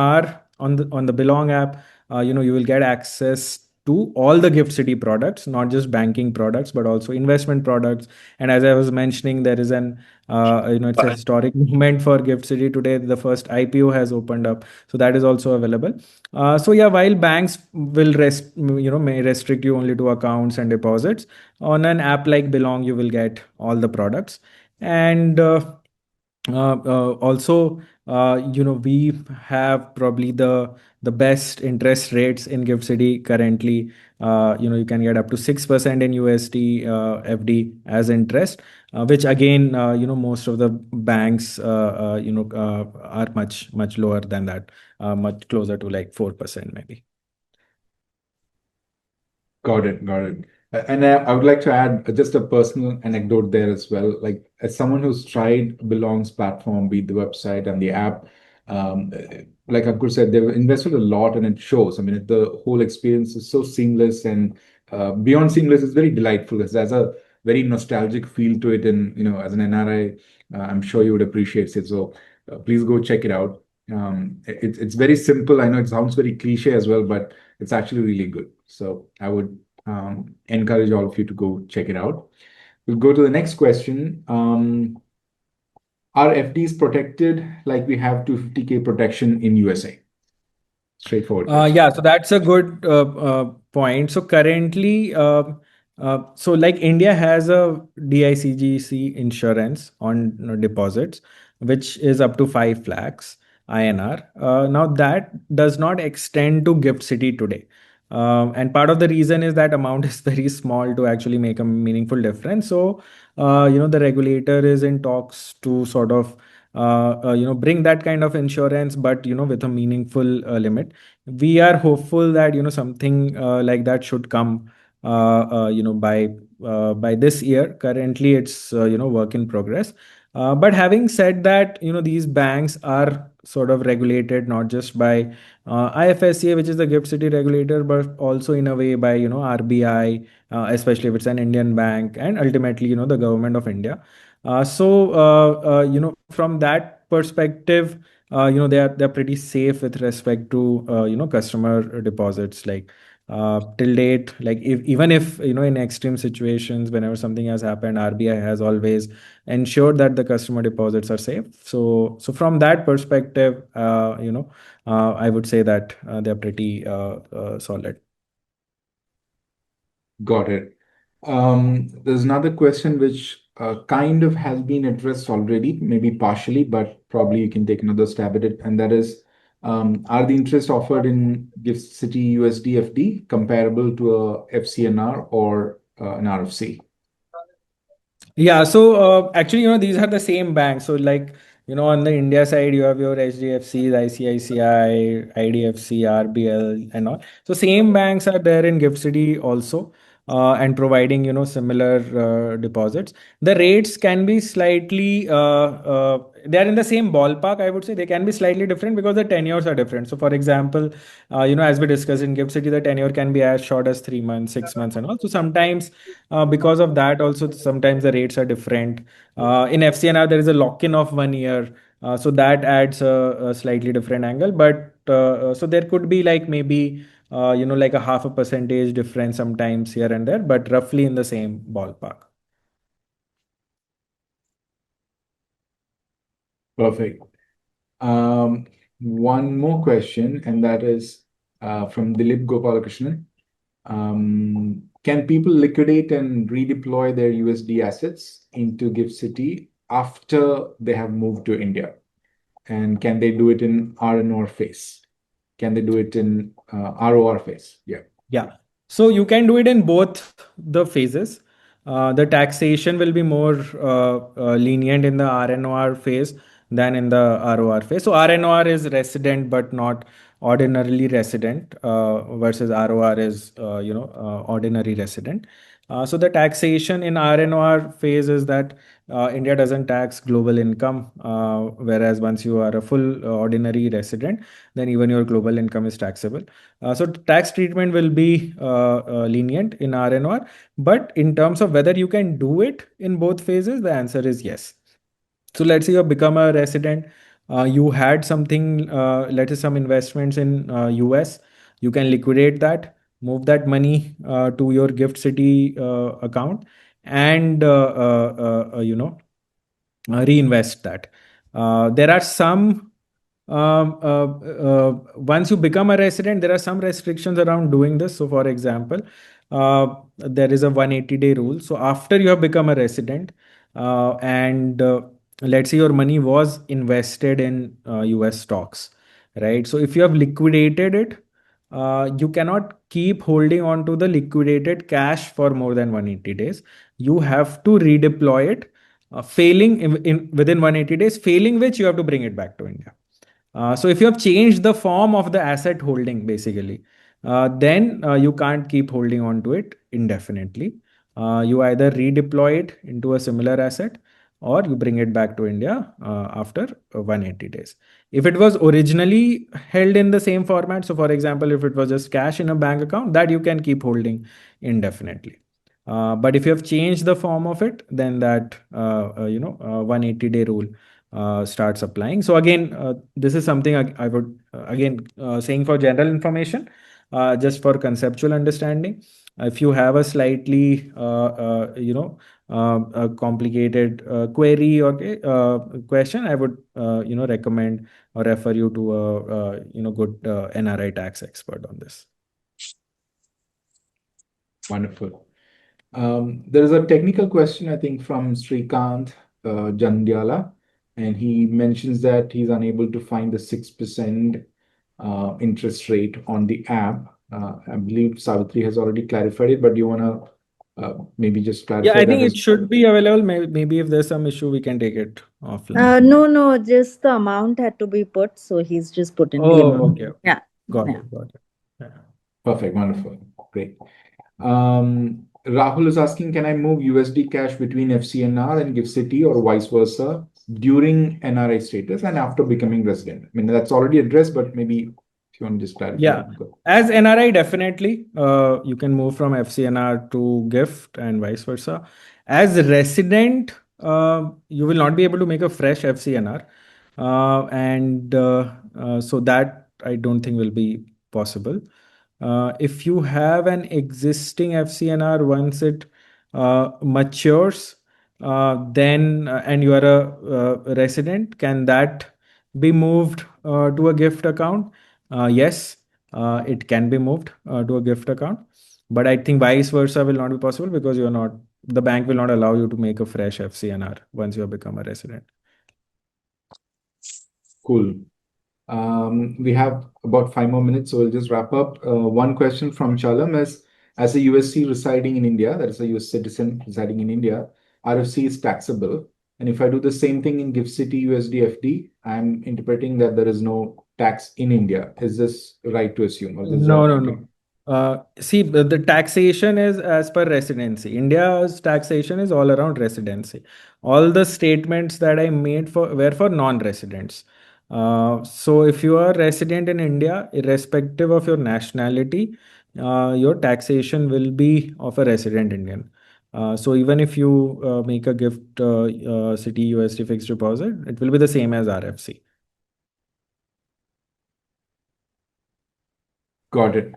the Belong app, you will get access to all the Gift City products, not just banking products, but also investment products. And as I was mentioning, there is it's a historic moment for Gift City today. The first IPO has opened up, so that is also available. So yeah, while banks may restrict you only to accounts and deposits, on an app like Belong, you will get all the products. And also, we have probably the best interest rates in Gift City currently. You can get up to 6% in USD FD as interest, which again, most of the banks, are much lower than that, much closer to like 4% maybe. Got it. Got it. And I would like to add just a personal anecdote there as well. Like, as someone who's tried Belong's platform, be it the website and the app, like Ankur said, they've invested a lot and it shows. I mean, the whole experience is so seamless and beyond seamless, it's very delightful. It has a very nostalgic feel to it. And, as an NRI, I'm sure you would appreciate it. So please go check it out. It's very simple. I know it sounds very cliche as well, but it's actually really good. So I would encourage all of you to go check it out. We'll go to the next question. Are FDs protected like we have 250K protection in USA? Straightforward question. Yeah, so that's a good point. So currently, so like India has a DICGC insurance on deposits, which is up to 5 lakhs INR. Now that does not extend to Gift City today. And part of the reason is that amount is very small to actually make a meaningful difference. So, the regulator is in talks to sort of bring that kind of insurance, but with a meaningful limit. We are hopeful that something like that should come by this year. Currently it's work in progress, but having said that, these banks are sort of regulated not just by IFSC, which is the gift city regulator, but also in a way by RBI, especially if it's an Indian bank, and ultimately the government of India. From that perspective, they're pretty safe with respect to customer deposits. Like till date, like even if in extreme situations, whenever something has happened, RBI has always ensured that the customer deposits are safe. So from that perspective, I would say that they're pretty solid. Got it. There's another question which kind of has been addressed already, maybe partially, but probably you can take another stab at it. And that is, are the interest offered in Gift City USD FD comparable to a FCNR or an RFC? Yeah, so actually, these are the same banks. So, like, on the India side, you have your HDFCs, ICICI, IDFC, RBL, and all. So, same banks are there in Gift City also, and providing, similar deposits. The rates can be slightly, they are in the same ballpark, I would say. They can be slightly different because the tenures are different. So, for example, as we discussed in Gift City, the tenure can be as short as 3 months, 6 months, and all. So, sometimes because of that also sometimes the rates are different. In FCNR there is a lock-in of 1 year, so that adds a slightly different angle, but so there could be like maybe like a half a percentage difference sometimes here and there, but roughly in the same ballpark. Perfect. One more question, and that is from Dilip Gopalakrishnan. Can people liquidate and redeploy their USD assets into Gift City after they have moved to India? And can they do it in RNR phase? Can they do it in ROR phase? Yeah. Yeah. So you can do it in both the phases. The taxation will be more lenient in the RNOR phase than in the ROR phase. So RNOR is resident but not ordinarily resident, versus ROR is ordinary resident. So the taxation in RNOR phase is that India doesn't tax global income, whereas once you are a full ordinary resident, then even your global income is taxable. So tax treatment will be lenient in RNR, but in terms of whether you can do it in both phases, the answer is yes. So let's say you have become a resident, you had something, let's say some investments in US, you can liquidate that, move that money to your Gift City account, and reinvest that. There are some once you become a resident, there are some restrictions around doing this. So, for example, there is a 180-day rule. So, after you have become a resident, and let's say your money was invested in US stocks, right? So, if you have liquidated it, you cannot keep holding on to the liquidated cash for more than 180 days. You have to redeploy it, failing in within 180 days, failing which you have to bring it back to India. So if you have changed the form of the asset holding, basically, then you can't keep holding on to it indefinitely. You either redeploy it into a similar asset, or you bring it back to India after 180 days. If it was originally held in the same format, so for example, if it was just cash in a bank account, that you can keep holding indefinitely. But if you have changed the form of it, then that 180-day rule starts applying. So again, this is something I would again saying for general information, just for conceptual understanding. If you have a slightly a complicated query or question, I would recommend or refer you to a good NRI tax expert on this. Wonderful. There is a technical question, I think, from Srikant Jandiala, and he mentions that he's unable to find the 6% interest rate on the app. I believe Savitri has already clarified it, but do you want to maybe just clarify Yeah, I that think as it should be available. Maybe if there's some issue, we can take it offline. No, just the amount had to be put, so he's just put in the Oh, amount. okay. Yeah. Got Yeah. it. Got it. Yeah. Perfect. Wonderful. Great. Rahul is asking, can I move USD cash between FCNR and GIFT City or vice versa during NRI status and after becoming resident? I mean, that's already addressed, but maybe if you want to just clarify. Yeah, as NRI, definitely you can move from FCNR to GIFT and vice versa. As a resident, you will not be able to make a fresh FCNR, so that I don't think will be possible. If you have an existing FCNR, once it matures, then and you are a resident, can that be moved to a GIFT account? Yes, it can be moved to a GIFT account, but I think vice versa will not be possible because the bank will not allow you to make a fresh FCNR once you have become a resident. Cool. We have about 5 more minutes, so we'll just wrap up. One question from Chalam is, as a USC residing in India, that is a US citizen residing in India, RFC is taxable. And if I do the same thing in GIFT City USD FD, I'm interpreting that there is no tax in India. Is this right to assume? Or this No. See, the taxation is as per residency. India's taxation is all around residency. All the statements that I made were for non-residents. So if you are resident in India, irrespective of your nationality, your taxation will be of a resident Indian. So even if you make a GIFT City USD fixed deposit, it will be the same as RFC. Got it.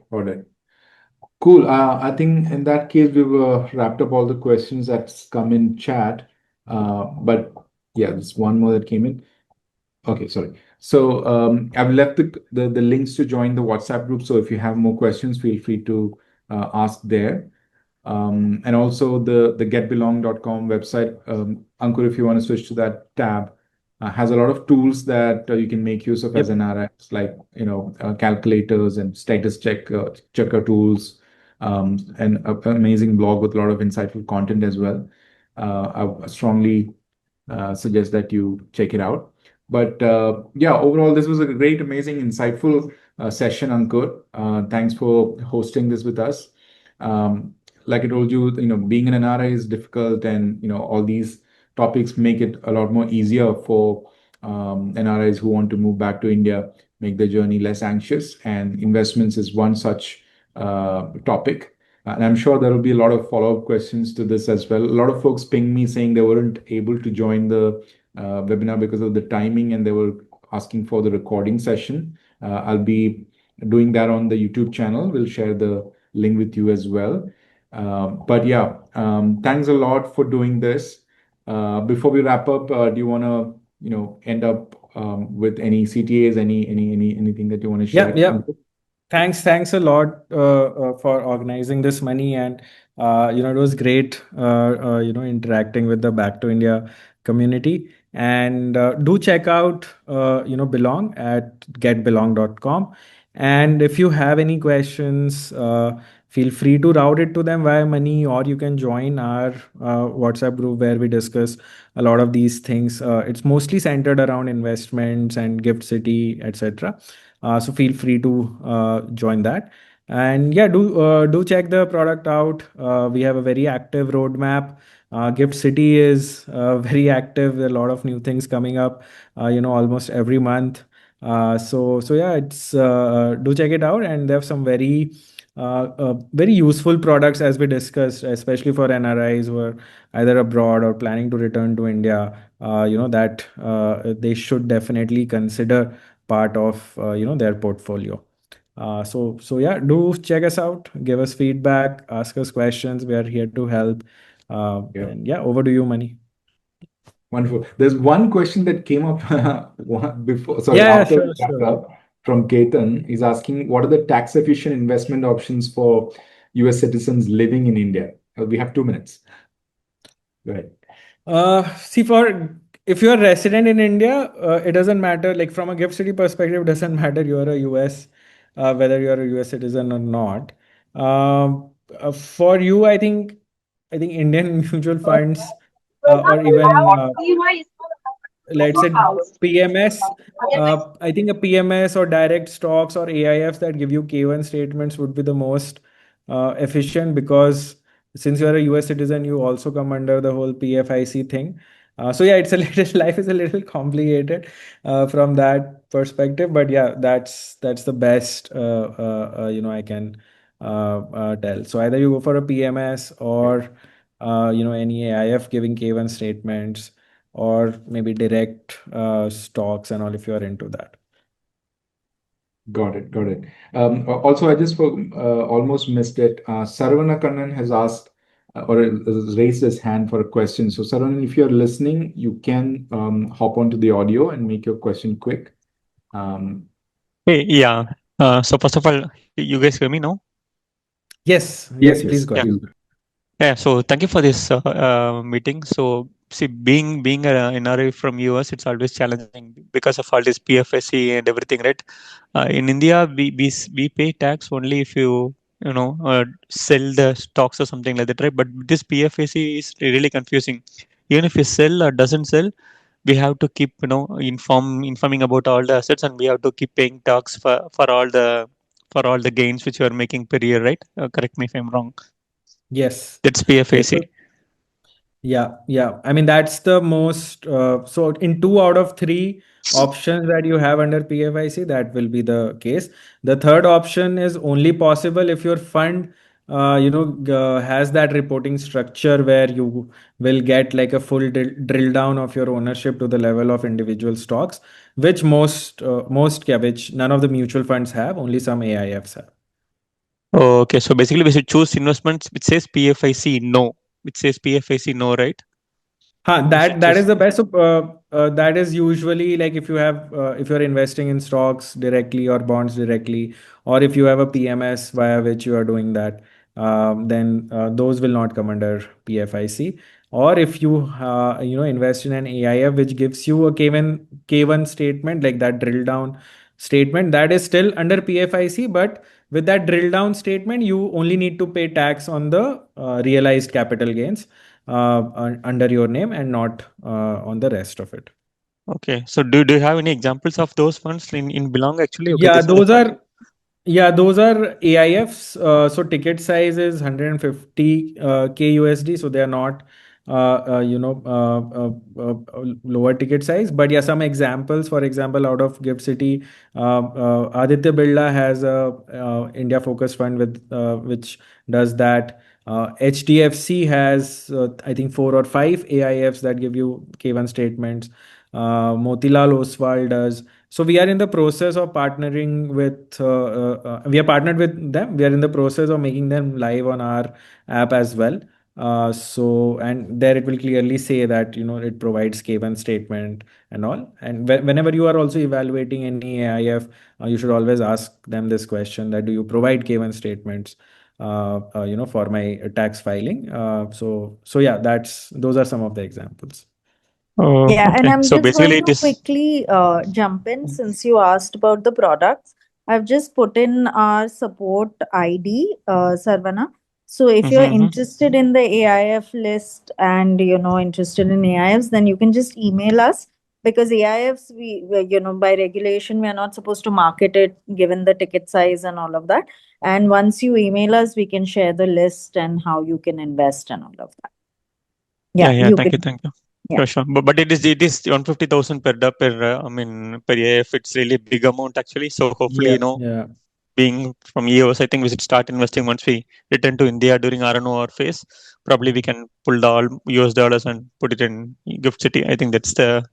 Cool. I think in that case, we've wrapped up all the questions that's come in chat. But yeah, there's one more that came in. Okay, sorry. So I've left the links to join the WhatsApp group. So if you have more questions, feel free to ask there. And also the getbelong.com website. Ankur, if you want to switch to that tab, has a lot of tools that you can make use of as an RX, like calculators and status checker tools, and an amazing blog with a lot of insightful content as well. I strongly suggest that you check it out. But yeah, overall, this was a great, amazing, insightful session, Ankur. Thanks for hosting this with us. Like I told you, being an NRI is difficult, and all these topics make it a lot more easier for NRIs who want to move back to India, make their journey less anxious. And investments is one such topic. And I'm sure there will be a lot of follow-up questions to this as well. A lot of folks pinged me saying they weren't able to join the webinar because of the timing, and they were asking for the recording session. I'll be doing that on the YouTube channel. We'll share the link with you as well. But yeah, thanks a lot for doing this. Before we wrap up, do you want to end up with any CTAs, anything that you want to share? Yeah. Thanks a lot for organizing this, Money, and it was great interacting with the Back to India community. And do check out Belong at getbelong.com. And if you have any questions, feel free to route it to them via Money, or you can join our WhatsApp group where we discuss a lot of these things. It's mostly centered around investments and Gift City, etc. So feel free to join that. And yeah, do check the product out. We have a very active roadmap. Gift City is very active. There are a lot of new things coming up, almost every month. So yeah, it's do check it out. And there are some very useful products as we discussed, especially for NRIs who are either abroad or planning to return to India. That they should definitely consider part of their portfolio. So yeah, do check us out, give us feedback, ask us questions. We are here to help. Yeah. And yeah, over to you, Mani. Wonderful. There's one question that came up Yeah, after we sure, wrapped sure. up from Ketan. He's asking, what are the tax efficient investment options for US citizens living in India? We have 2 minutes. Go ahead. See, for if you are resident in India, it doesn't matter. Like from a gift city perspective, it doesn't matter you are a US, whether you are a US citizen or not. For you, I think Indian mutual funds, or even let's say PMS. I think a PMS or direct stocks or AIFs that give you K1 statements would be the most efficient, because since you are a US citizen, you also come under the whole PFIC thing. So yeah, it's a little life is a little complicated from that perspective. But yeah, that's the best I can tell. So either you go for a PMS or any AIF giving K1 statements, or maybe direct stocks and all, if you are into that. Got it. Got it. Also, I just almost missed it. Sarvana Kannan has asked or has raised his hand for a question. So, Sarvana, if you're listening, you can hop onto the audio and make your question quick. Hey, yeah. So first of all, you guys hear me now? Yes, Yes, please go Yeah. ahead. Yeah. So thank you for this meeting. So see, being an NRI from US, it's always challenging because of all this PFSC and everything, right? In India, we pay tax only if sell the stocks or something like that, right? But this PFSC is really confusing. Even if you sell or doesn't sell, we have to keep informing about all the assets, and we have to keep paying tax for all the gains which we are making per year, right? Correct me if I'm wrong. Yes. That's Yes. PFAC. Yeah. I mean, that's the most. So in 2 out of 3 options that you have under PFIC, that will be the case. The third option is only possible if your fund, has that reporting structure where you will get like a full drill down of your ownership to the level of individual stocks, which which none of the mutual funds have. Only some AIFs have. Okay, so basically we should choose investments which says PFIC no, which says PFIC no, right? We should That is choose. the best. So, that is usually like if you're investing in stocks directly or bonds directly, or if you have a PMS via which you are doing that, then those will not come under PFIC. Or if you invest in an AIF which gives you a K1 statement, like that drill down statement, that is still under PFIC. But with that drill down statement, you only need to pay tax on the realized capital gains under your name, and not on the rest of it. Okay, so do you have any examples of those funds in Belong actually? Okay, Yeah, this is the those fund. are yeah, those are AIFs. So ticket size is 150 K USD. So they are not lower ticket size. But yeah, some examples. For example, out of Gift City, Aditya Birla has a India focused fund which does that. HDFC has I think 4 or 5 AIFs that give you K1 statements. Motilal Oswal does. So we are in the process of partnering with. We are partnered with them. We are in the process of making them live on our app as well. And there it will clearly say that it provides K1 statement and all. And whenever you are also evaluating any AIF, you should always ask them this question: that do you provide K1 statements? For my tax filing. So yeah, those are some of the examples. Oh, Yeah, and okay. I'm So just basically going it to is. quickly jump in since you asked about the products. I've just put in our support ID, Sarvana. So if you're Mm-hmm. interested in the AIF list and interested in AIFs, then you can just email us. because AIFs, by regulation, we are not supposed to market it given the ticket size and all of that. And once you email us, we can share the list and how you can invest and all of that. Yeah, Yeah, you thank you, can. thank you. Yeah. Sure. But it is 150,000 per AF. It's really big amount actually. So hopefully, Yeah. being from EOS, I think we should start investing once we return to India during RNOR phase. Probably we can pull the all US dollars and put it in Gift City. I think that's the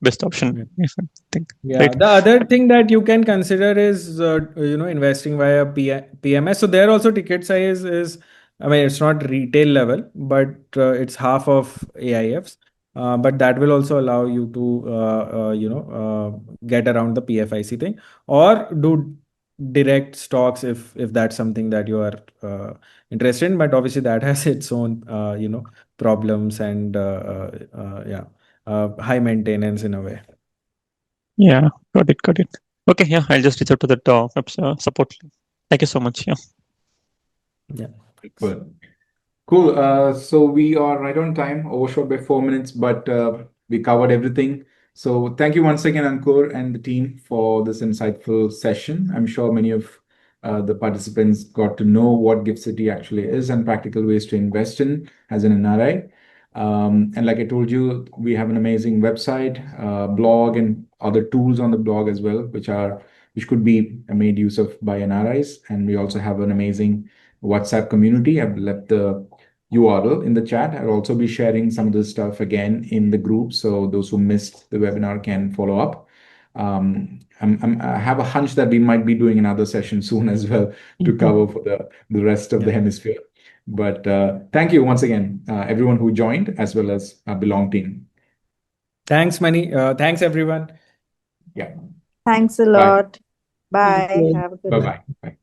best option. Yeah. I think, Yeah, right? the other thing that you can consider is investing via PMS. So there also ticket size is, I mean, it's not retail level, but it's half of AIFs. But that will also allow you to get around the PFIC thing, or do direct stocks if that's something that you are interested in. But obviously that has its own problems and high maintenance in a way. Yeah, got it. Okay, yeah, I'll just reach out to the support. Thank you so much. Yeah. Yeah. Cool. So we are right on time, overshot by 4 minutes, but we covered everything. So thank you once again, Ankur and the team, for this insightful session. I'm sure many of the participants got to know what Gift City actually is and practical ways to invest in as an NRI. And like I told you, we have an amazing website, blog, and other tools on the blog as well, which could be made use of by NRIs. And we also have an amazing WhatsApp community. I've left the URL in the chat. I'll also be sharing some of this stuff again in the group, so those who missed the webinar can follow up. I have a hunch that we might be doing another session soon as well to cover for the rest of the hemisphere. But thank you once again, everyone who joined, as well as Belong team. Thanks, Mani. Thanks, everyone. Yeah. Thanks a Bye. lot. Bye. Have a good Bye-bye. Bye.